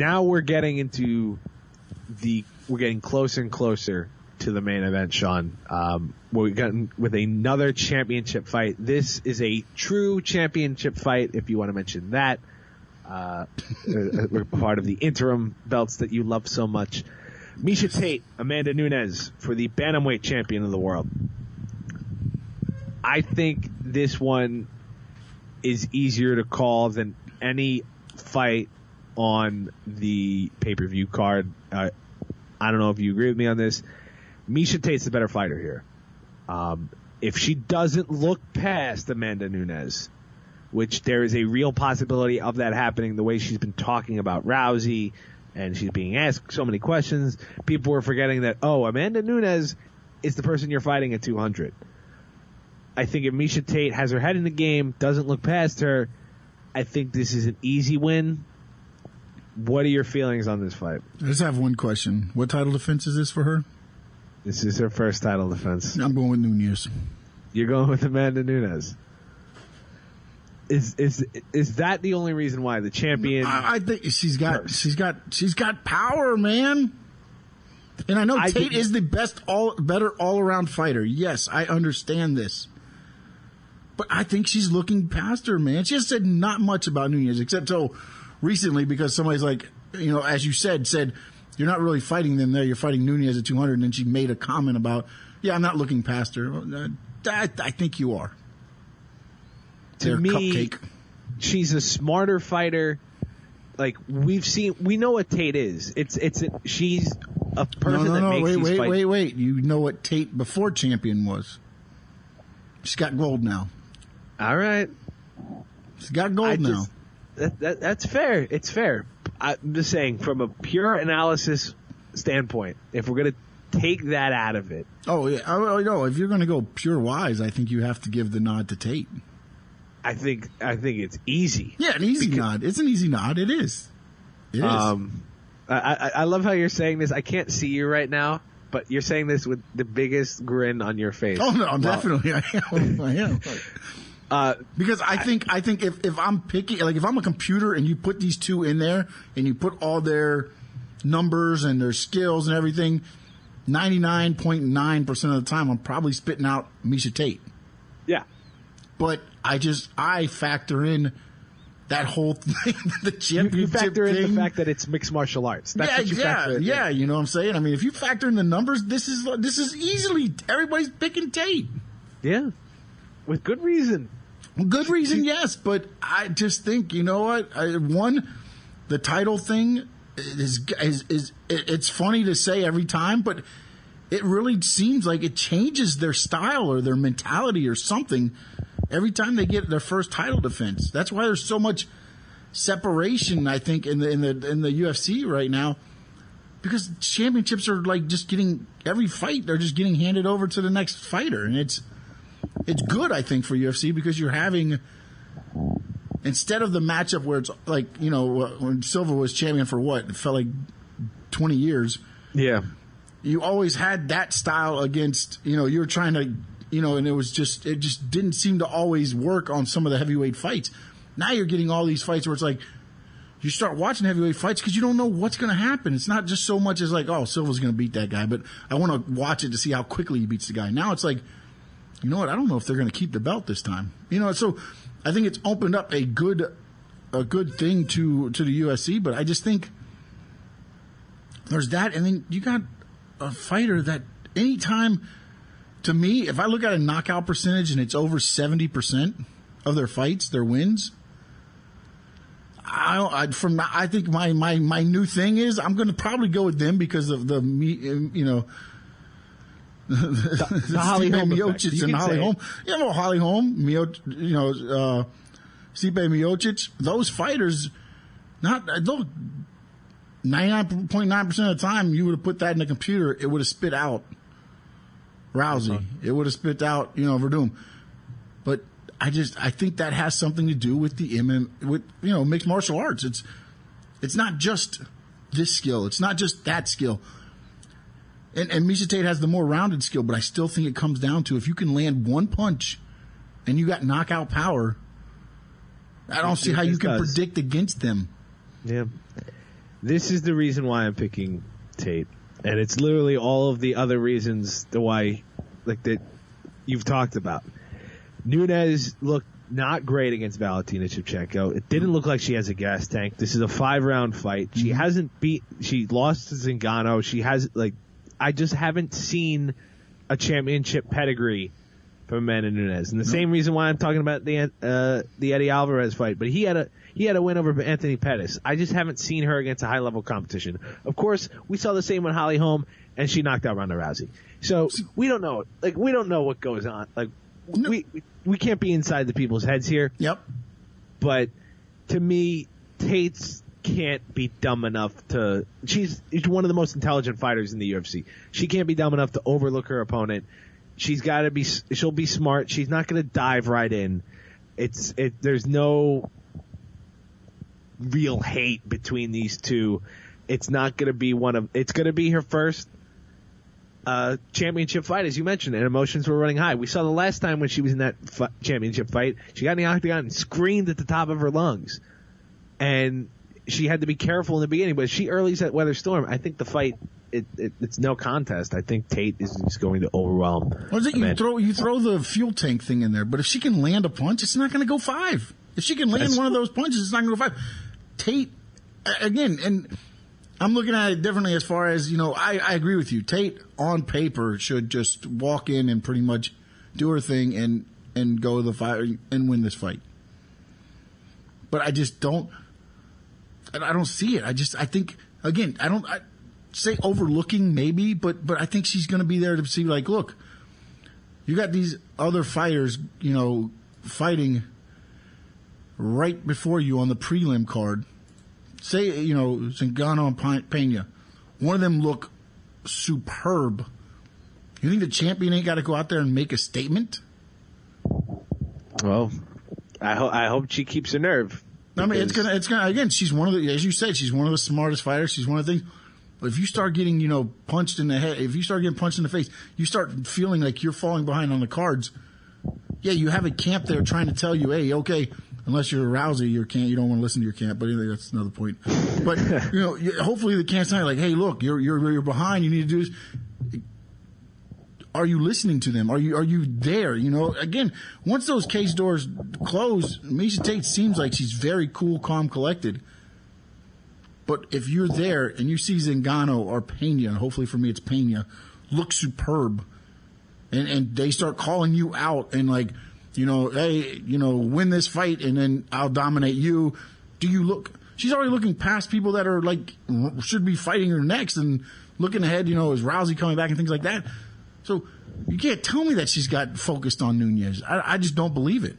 now we're getting closer and closer to the main event, Sean. We're getting with another championship fight. This is a true championship fight, if you want to mention that. We're part of the interim belts that you love so much. Miesha Tate, Amanda Nunes for the bantamweight champion of the world. I think this one is easier to call than any fight on the pay-per-view card. I don't know if you agree with me on this. Miesha Tate's the better fighter here. If she doesn't look past Amanda Nunes, which there is a real possibility of that happening the way she's been talking about Rousey, and she's being asked so many questions, people are forgetting that, Amanda Nunes is the person you're fighting at 200. I think if Miesha Tate has her head in the game, doesn't look past her, I think this is an easy win. What are your feelings on this fight? I just have one question. What title defense is this for her? This is her first title defense. I'm going with Nunes. You're going with Amanda Nunes. Is that the only reason why the champion? I think she's got power, man. And I know Tate is the better all around fighter. Yes, I understand this. But I think she's looking past her, man. She has said not much about Nunes, except so recently because somebody's like, as you said, you're not really fighting them there. You're fighting Nunes at 200. And then she made a comment about, I'm not looking past her. I think you are. To me, cupcake. She's a smarter fighter. Like we know what Tate is. She's a person that makes these fights. Wait. You know what Tate before champion was. She's got gold now. All right. She's got gold now. That's fair. It's fair. I'm just saying, from a pure analysis standpoint, if we're going to take that out of it. Oh, yeah. I know. If you're going to go pure wise, I think you have to give the nod to Tate. I think it's easy. Yeah, an easy nod. It's an easy nod. It is. It is. I love how you're saying this. I can't see you right now, but you're saying this with the biggest grin on your face. Oh, no, definitely. I am. Because I think if I'm picking, like if I'm a computer and you put these two in there and you put all their numbers and their skills and everything, 99.9% of the time I'm probably spitting out Miesha Tate. Yeah. But I factor in that whole thing, the championship You factor in thing. the fact that it's mixed martial arts. That's what you factor in. Yeah, you know what I'm saying? I mean, if you factor in the numbers, this is easily, everybody's picking Tate. Yeah. With good reason. Good reason, yes, but I just think, you know what? The title thing it's funny to say every time, but it really seems like it changes their style or their mentality or something every time they get their first title defense. That's why there's so much separation, I think, in the UFC right now, because championships are like just getting every fight. They're just getting handed over to the next fighter, and it's good, I think, for UFC because you're having, instead of the matchup where it's like, when Silva was champion for it felt like 20 years. Yeah. You always had that style against, you were trying to, and it just didn't seem to always work on some of the heavyweight fights. Now you're getting all these fights where it's like, you start watching heavyweight fights because you don't know what's going to happen. It's not just so much as like, Silva's going to beat that guy, but I want to watch it to see how quickly he beats the guy. Now it's like, you know what? I don't know if they're going to keep the belt this time. So I think it's opened up a good thing to the UFC, but I just think there's that, and then you got a fighter that anytime, to me, if I look at a knockout percentage and it's over 70% of their fights, their wins, I think my new thing is I'm going to probably go with them because of the Holly Holm Miocic and Holly Holm. Holly Holm, Stipe Miocic, those fighters, 99.9% of the time you would have put that in the computer, it would have spit out Rousey. It would have spit out, Verdum. But I think that has something to do with the mixed martial arts. It's not just this skill. It's not just that skill. And Miesha Tate has the more rounded skill, but I still think it comes down to if you can land one punch and you got knockout power, I don't see how you can predict against them. Yeah. This is the reason why I'm picking Tate, and it's literally all of the other reasons why, like that you've talked about. Nunes looked not great against Valentina Shevchenko. It didn't look like she has a gas tank. This is a 5-round fight. She lost to Zingano. I just haven't seen a championship pedigree from Amanda Nunes. And the same reason why I'm talking about the Eddie Alvarez fight, but he had a win over Anthony Pettis. I just haven't seen her against a high level competition. Of course, we saw the same with Holly Holm, and she knocked out Ronda Rousey. So we don't know. Like, we don't know what goes on. Like, we can't be inside the people's heads here. Yep. But to me, Tate's can't be dumb enough to. She's one of the most intelligent fighters in the UFC. She can't be dumb enough to overlook her opponent. She's got to be. She'll be smart. She's not going to dive right in. There's no real hate between these two. It's not going to be it's going to be her first championship fight, as you mentioned, and emotions were running high. We saw the last time when she was in that championship fight, she got in the octagon and screamed at the top of her lungs, and she had to be careful in the beginning. But if she early's at Weather Storm, I think the fight it's no contest. I think Tate is just going to overwhelm. What is it? You throw the fuel tank thing in there, but if she can land a punch, it's not going to go 5. If she can land one of those punches, it's not going to go 5. Tate, again, and I'm looking at it differently as far as, I agree with you. Tate, on paper, should just walk in and pretty much do her thing and go to the fight and win this fight. But I just don't see it. I think, again, I say overlooking maybe, but I think she's going to be there to see, like, look, you got these other fighters, fighting right before you on the prelim card. Say, Zingano and Pena. One of them look superb. You think the champion ain't got to go out there and make a statement? Well, I hope she keeps her nerve. I mean, it's gonna again. She's one of the, as you said, she's one of the smartest fighters. She's one of the things. But if you start getting, punched in the head, if you start getting punched in the face, you start feeling like you're falling behind on the cards. Yeah, you have a camp there trying to tell you, hey, okay, unless you're Rousey, you don't want to listen to your camp. But anyway, that's another point. But hopefully the camp's not like, hey, look, you're behind. You need to do this. Are you listening to them? Are you there? Again, once those cage doors close, Miesha Tate seems like she's very cool, calm, collected. But if you're there and you see Zingano or Pena, and hopefully for me it's Pena, look superb, and they start calling you out and like, hey, win this fight and then I'll dominate you. Do you look? She's already looking past people that are like should be fighting her next and looking ahead. Is Rousey coming back and things like that? So you can't tell me that she's got focused on Nunes. I just don't believe it.